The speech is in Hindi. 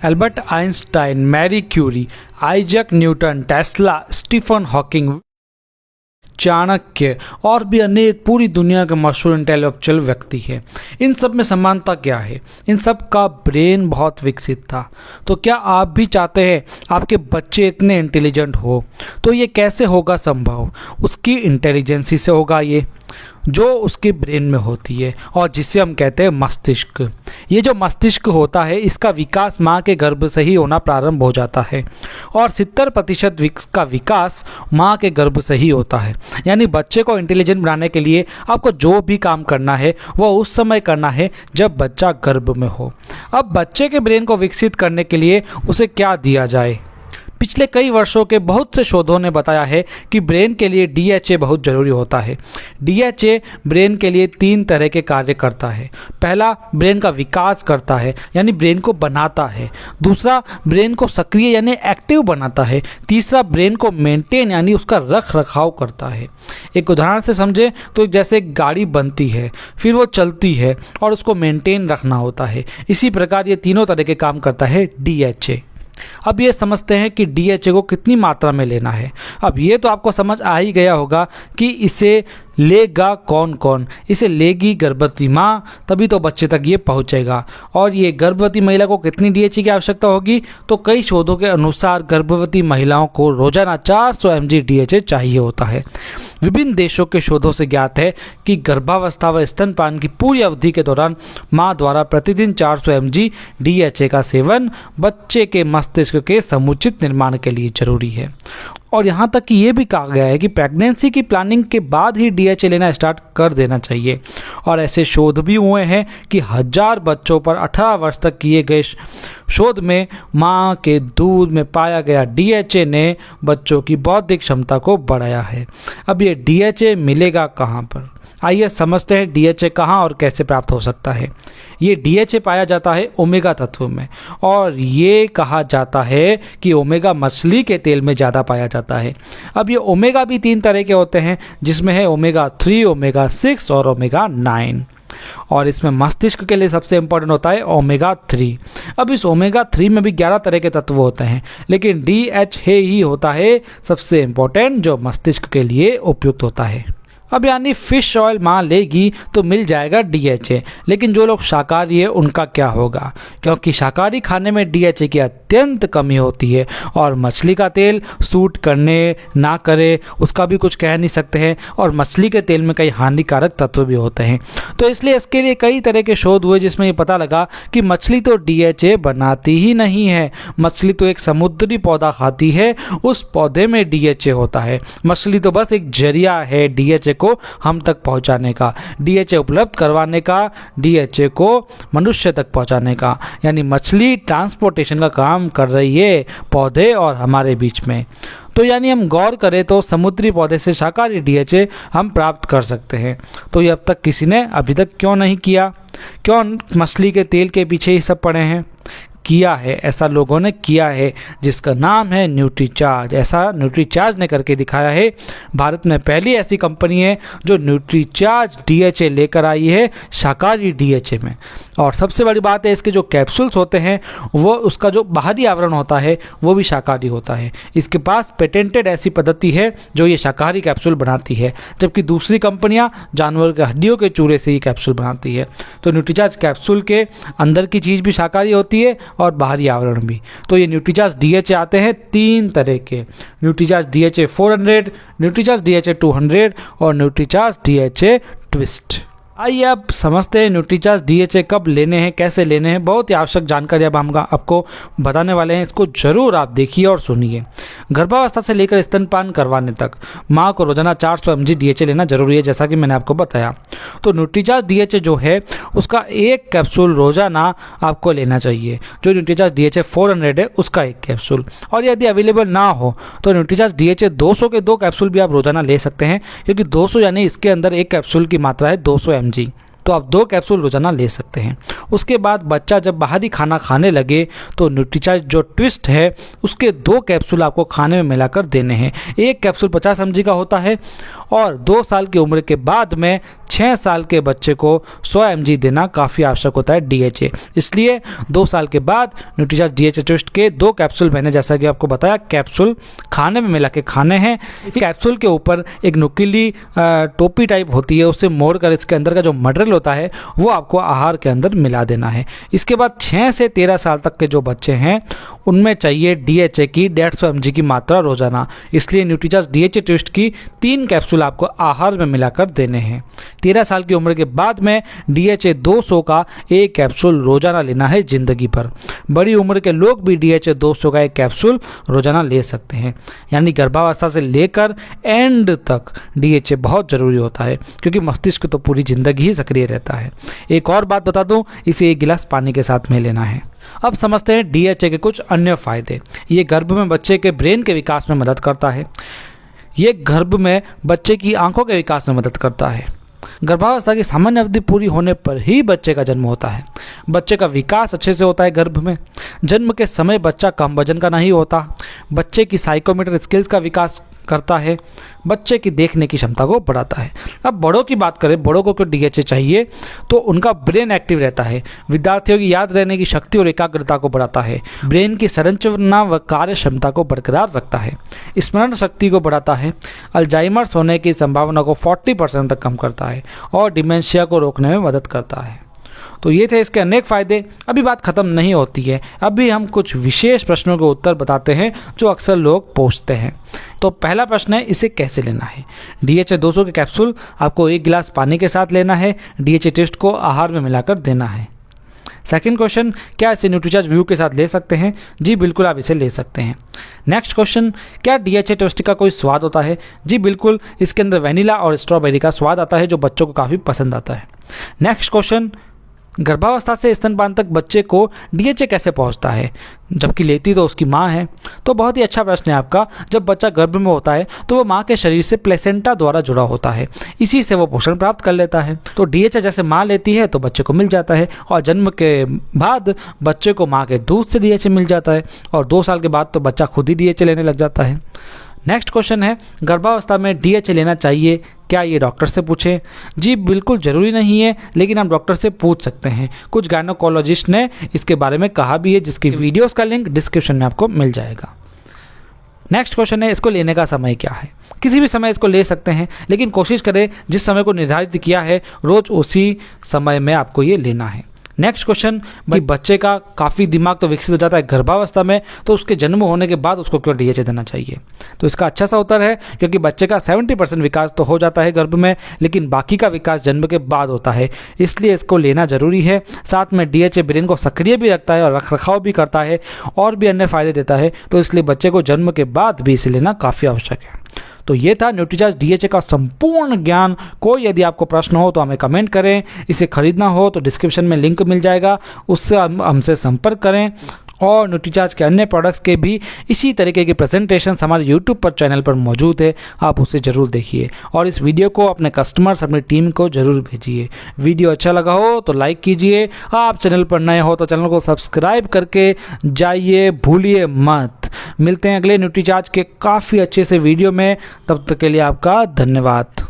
Albert Einstein, Marie Curie, Isaac Newton, Tesla, Stephen Hawking, Chanakya और भी अनेक पूरी दुनिया के मशहूर इंटेलेक्चुअल व्यक्ति हैं। इन सब में समानता क्या है? इन सब का ब्रेन बहुत विकसित था। तो क्या आप भी चाहते हैं आपके बच्चे इतने इंटेलिजेंट हो? तो ये कैसे होगा संभव? उसकी इंटेलिजेंसी से होगा, ये जो उसके ब्रेन में होती है और जिसे हम कहते हैं मस्तिष्क। ये जो मस्तिष्क होता है इसका विकास माँ के गर्भ से ही होना प्रारंभ हो जाता है और 70% का विकास माँ के गर्भ से ही होता है। यानी बच्चे को इंटेलिजेंट बनाने के लिए आपको जो भी काम करना है वो उस समय करना है जब बच्चा गर्भ में हो। अब बच्चे के ब्रेन को विकसित करने के लिए उसे क्या दिया जाए? पिछले कई वर्षों के बहुत से शोधों ने बताया है कि ब्रेन के लिए डीएचए बहुत ज़रूरी होता है। डीएचए ब्रेन के लिए 3 तरह के कार्य करता है। पहला, ब्रेन का विकास करता है यानी ब्रेन को बनाता है। दूसरा, ब्रेन को सक्रिय यानी एक्टिव बनाता है। तीसरा, ब्रेन को मेंटेन यानी उसका रख रखाव करता है। एक उदाहरण से समझें तो जैसे एक गाड़ी बनती है, फिर वो चलती है और उसको मेंटेन रखना होता है। इसी प्रकार ये तीनों तरह के काम करता है डीएचए। अब ये समझते हैं कि डीएचए को कितनी मात्रा में लेना है। अब ये तो आपको समझ आ ही गया होगा कि इसे लेगा कौन कौन। इसे लेगी गर्भवती माँ, तभी तो बच्चे तक ये पहुँचेगा। और ये गर्भवती महिला को कितनी डीएचए की आवश्यकता होगी? तो कई शोधों के अनुसार गर्भवती महिलाओं को रोजाना 400 mg डीएचए चाहिए होता है। विभिन्न देशों के शोधों से ज्ञात है कि गर्भावस्था व स्तनपान की पूरी अवधि के दौरान माँ द्वारा प्रतिदिन 400 mg डीएचए का सेवन बच्चे के मस्तिष्क के समुचित निर्माण के लिए जरूरी है। और यहाँ तक कि ये भी कहा गया है कि प्रेगनेंसी की प्लानिंग के बाद ही डीएचए लेना स्टार्ट कर देना चाहिए। और ऐसे शोध भी हुए हैं कि 1000 बच्चों पर 18 वर्ष तक किए गए शोध में माँ के दूध में पाया गया डीएचए ने बच्चों की बौद्धिक क्षमता को बढ़ाया है। अब ये डीएचए मिलेगा कहाँ पर? आइए समझते हैं डीएचए कहाँ और कैसे प्राप्त हो सकता है। ये डीएचए पाया जाता है ओमेगा तत्व में और ये कहा जाता है कि ओमेगा मछली के तेल में ज़्यादा पाया जाता है। अब ये ओमेगा भी 3 तरह के होते हैं, जिसमें है ओमेगा 3, ओमेगा 6 और ओमेगा 9। और इसमें मस्तिष्क के लिए सबसे इंपॉर्टेंट होता है ओमेगा 3। अब इस ओमेगा 3 में भी 11 तरह के तत्व होते हैं, लेकिन डीएचए ही होता है सबसे इंपॉर्टेंट जो मस्तिष्क के लिए उपयुक्त होता है। अब यानी फिश ऑयल माँ लेगी तो मिल जाएगा डीएचए, लेकिन जो लोग शाकाहारी है उनका क्या होगा? क्योंकि शाकाहारी खाने में डीएचए की अत्यंत कमी होती है और मछली का तेल सूट करने ना करे उसका भी कुछ कह नहीं सकते हैं और मछली के तेल में कई हानिकारक तत्व भी होते हैं। तो इसलिए इसके लिए कई तरह के शोध हुए जिसमें ये पता लगा कि मछली तो डीएचए बनाती ही नहीं है। मछली तो एक समुद्री पौधा खाती है, उस पौधे में डीएचए होता है। मछली तो बस एक जरिया है डीएचए को हम तक पहुंचाने का, डीएचए उपलब्ध करवाने का, डीएचए को मनुष्य तक पहुंचाने का। यानी मछली ट्रांसपोर्टेशन का काम कर रही है पौधे और हमारे बीच में। तो यानी हम गौर करें तो समुद्री पौधे से शाकाहारी डीएचए हम प्राप्त कर सकते हैं। तो ये अब तक किसी ने अभी तक क्यों नहीं किया? क्यों मछली के तेल के पीछे ही सब पड़े हैं? किया है, ऐसा लोगों ने किया है जिसका नाम है न्यूट्रीचार्ज। ऐसा न्यूट्रीचार्ज ने करके दिखाया है। भारत में पहली ऐसी कंपनी है जो न्यूट्रीचार्ज डीएचए लेकर आई है शाकाहारी डीएचए में। और सबसे बड़ी बात है इसके जो कैप्सूल्स होते हैं वो उसका जो बाहरी आवरण होता है वो भी शाकाहारी होता है। इसके पास पेटेंटेड ऐसी पद्धति है जो ये शाकाहारी कैप्सूल बनाती है, जबकि दूसरी कंपनियां जानवर के हड्डियों के चूरे से ये कैप्सूल बनाती है। तो न्यूट्रीचार्ज कैप्सूल के अंदर की चीज़ भी शाकाहारी होती है और बाहरी आवरण भी। तो ये न्यूट्रीचार्ज डीएचए आते हैं 3 तरह के, न्यूट्रीचार्ज डीएचए 400, न्यूट्रीचार्ज डीएचए 200 और न्यूट्रीचार्ज डीएचए ट्विस्ट। आइए अब समझते हैं न्यूट्रीचार्ज डीएचए कब लेने हैं, कैसे लेने हैं। बहुत ही आवश्यक जानकारी अब हम आपको बताने वाले हैं, इसको जरूर आप देखिए और सुनिए। गर्भावस्था से लेकर स्तनपान करवाने तक माँ को रोजाना 400 mg डीएचए लेना जरूरी है, जैसा कि मैंने आपको बताया। तो न्यूट्रीचार्ज डीएचए जो है उसका 1 कैप्सूल रोजाना आपको लेना चाहिए। जो न्यूट्रीचार्ज डीएचए 400 है उसका 1 कैप्सूल, और यदि अवेलेबल ना हो तो न्यूट्रीचार्ज डीएचए 200 के 2 कैप्सूल भी आप रोजाना ले सकते हैं, क्योंकि 200 यानी इसके अंदर 1 कैप्सूल की मात्रा है 200 mg। तो आप 2 कैप्सूल रोजाना ले सकते हैं। उसके बाद बच्चा जब बाहरी खाना खाने लगे तो न्यूट्रीचार्ज जो ट्विस्ट है उसके 2 कैप्सूल आपको खाने में मिलाकर देने हैं। 1 कैप्सूल 50 mg का होता है और 2 साल की उम्र के बाद में 6 साल के बच्चे को 100 mg देना काफ़ी आवश्यक होता है DHA। इसलिए 2 साल के बाद न्यूट्रीचार्ज DHA ट्विस्ट के 2 कैप्सूल मैंने जैसा कि आपको बताया कैप्सूल खाने में मिला के खाने हैं। इस कैप्सूल के ऊपर एक नुकीली टोपी टाइप होती है, उससे मोड़कर इसके अंदर का जो मटेरियल होता है वो आपको आहार के अंदर मिला देना है। इसके बाद 6 से 13 साल तक के जो बच्चे हैं उनमें चाहिए DHA की 150 mg की मात्रा रोजाना। इसलिए न्यूट्रीचार्ज DHA ट्विस्ट की 3 कैप्सूल आपको आहार में मिलाकर देने हैं। 13 साल की उम्र के बाद में DHA 200 का 1 कैप्सूल रोजाना लेना है जिंदगी भर। बड़ी उम्र के लोग भी DHA 200 का 1 कैप्सूल रोजाना ले सकते हैं। यानी गर्भावस्था से लेकर एंड तक DHA बहुत ज़रूरी होता है, क्योंकि मस्तिष्क तो पूरी ज़िंदगी ही सक्रिय रहता है। एक और बात बता दूं, इसे 1 गिलास पानी के साथ में लेना है। अब समझते हैं DHA के कुछ अन्य फायदे। ये गर्भ में बच्चे के ब्रेन के विकास में मदद करता है। ये गर्भ में बच्चे की आंखों के विकास में मदद करता है। गर्भावस्था की सामान्य अवधि पूरी होने पर ही बच्चे का जन्म होता है। बच्चे का विकास अच्छे से होता है गर्भ में। जन्म के समय बच्चा कम वजन का नहीं होता। बच्चे की साइकोमोटर स्किल्स का विकास करता है। बच्चे की देखने की क्षमता को बढ़ाता है। अब बड़ों की बात करें, बड़ों को क्यों DHA चाहिए, तो उनका ब्रेन एक्टिव रहता है। विद्यार्थियों की याद रहने की शक्ति और एकाग्रता को बढ़ाता है। ब्रेन की संरचना व कार्य क्षमता को बरकरार रखता है। स्मरण शक्ति को बढ़ाता है। अल्जाइमर्स होने की संभावना को 40% तक कम करता है और डिमेंशिया को रोकने में मदद करता है। तो ये थे इसके अनेक फ़ायदे। अभी बात ख़त्म नहीं होती है, अभी हम कुछ विशेष प्रश्नों के उत्तर बताते हैं जो अक्सर लोग पूछते हैं। तो पहला प्रश्न है, इसे कैसे लेना है। DHA 200 के कैप्सूल आपको 1 गिलास पानी के साथ लेना है। DHA टेस्ट को आहार में मिलाकर देना है। सेकंड क्वेश्चन, क्या इसे न्यूट्रीचार्ज व्यू के साथ ले सकते हैं। जी बिल्कुल, आप इसे ले सकते हैं। नेक्स्ट क्वेश्चन, क्या DHA टेस्ट का कोई स्वाद होता है। जी बिल्कुल, इसके अंदर वैनिला और स्ट्रॉबेरी का स्वाद आता है जो बच्चों को काफ़ी पसंद आता है। नेक्स्ट क्वेश्चन, गर्भावस्था से स्तनपान तक बच्चे को DHA कैसे पहुंचता है, जबकि लेती तो उसकी माँ है। तो बहुत ही अच्छा प्रश्न है आपका। जब बच्चा गर्भ में होता है तो वो माँ के शरीर से प्लेसेंटा द्वारा जुड़ा होता है, इसी से वो पोषण प्राप्त कर लेता है। तो DHA जैसे माँ लेती है तो बच्चे को मिल जाता है, और जन्म के बाद बच्चे को माँ के दूध से DHA मिल जाता है, और 2 साल के बाद तो बच्चा खुद ही DHA लेने लग जाता है। नेक्स्ट क्वेश्चन है, गर्भावस्था में DHA लेना चाहिए, क्या ये डॉक्टर से पूछें। जी बिल्कुल ज़रूरी नहीं है, लेकिन आप डॉक्टर से पूछ सकते हैं। कुछ गायनोकोलॉजिस्ट ने इसके बारे में कहा भी है, जिसकी वीडियोस का लिंक डिस्क्रिप्शन में आपको मिल जाएगा। नेक्स्ट क्वेश्चन है, इसको लेने का समय क्या है। किसी भी समय इसको ले सकते हैं, लेकिन कोशिश करें जिस समय को निर्धारित किया है रोज़ उसी समय में आपको ये लेना है। नेक्स्ट क्वेश्चन, भाई बच्चे का काफ़ी दिमाग तो विकसित हो जाता है गर्भावस्था में, तो उसके जन्म होने के बाद उसको क्यों DHA देना चाहिए। तो इसका अच्छा सा उत्तर है, क्योंकि बच्चे का 70% विकास तो हो जाता है गर्भ में, लेकिन बाकी का विकास जन्म के बाद होता है, इसलिए इसको लेना ज़रूरी है। साथ में DHA ब्रेन को सक्रिय भी रखता है और रखरखाव भी करता है और भी अन्य फ़ायदे देता है, तो इसलिए बच्चे को जन्म के बाद भी इसे लेना काफ़ी आवश्यक है। तो ये था न्यूट्रीचार्ज DHA का संपूर्ण ज्ञान। कोई यदि आपको प्रश्न हो तो हमें कमेंट करें। इसे खरीदना हो तो डिस्क्रिप्शन में लिंक मिल जाएगा, उससे हमसे संपर्क करें। और न्यूट्रीचार्ज के अन्य प्रोडक्ट्स के भी इसी तरीके के प्रेजेंटेशन हमारे यूट्यूब पर चैनल पर मौजूद है, आप उसे ज़रूर देखिए और इस वीडियो को अपने कस्टमर्स, अपनी टीम को ज़रूर भेजिए। वीडियो अच्छा लगा हो तो लाइक कीजिए, आप चैनल पर नए हो तो चैनल को सब्सक्राइब करके जाइए, भूलिए मत। मिलते हैं अगले न्यूट्रीचार्ज के काफ़ी अच्छे से वीडियो में, तब तक के लिए आपका धन्यवाद।